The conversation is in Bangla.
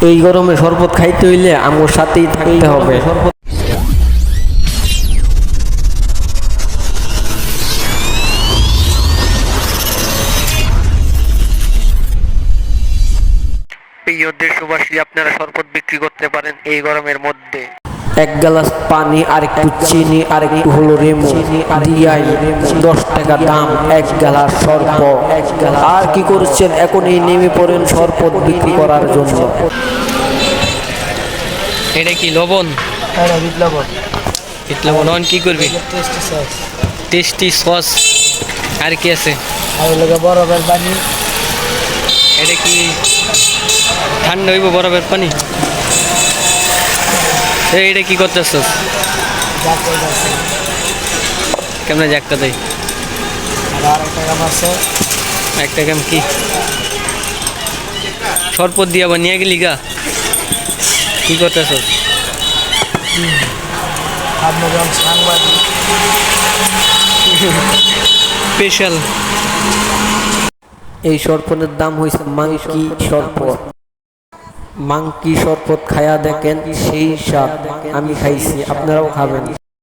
এই গরমে শরবত খাইতে হইলে আমার সাথেই থাকতে হবে। প্রিয় দেশবাসী, আপনারা শরবত বিক্রি করতে পারেন এই গরমের মধ্যে। এক গ্লাস পানি আর একটু চিনি আর একটু হলো লেমন দিয়াই 10 টাকা দাম এক গ্লাস শরবত। আর কি করছেন, এখনই নেমে পড়েন শরবত বিক্রি করার জন্য। এটা কি লবণ? বিট লবণ। বিট লবণ অন কি করবি? Tasty sauce. Tasty sauce. আর কি আছে? আর লাগে বরফের পানি। এটা কি ঠান্ডা হইব বরফের পানি? এইটা কি করতেছস? কেমনে জাগটা দেয়? আর একটা কাম আছে। একটা কাম কি? শরবত দিয়ে আবার নিয়ে গেলি গা? কি করতেছস? আপনার সাংবাদিক স্পেশাল। এই শরবতের দাম হয়েছে মাংকি শরবত। মাংকি শরবত খায়া দেখেন, সেই স্বাদ। আমি খাইছি, আপনারাও খাবেন।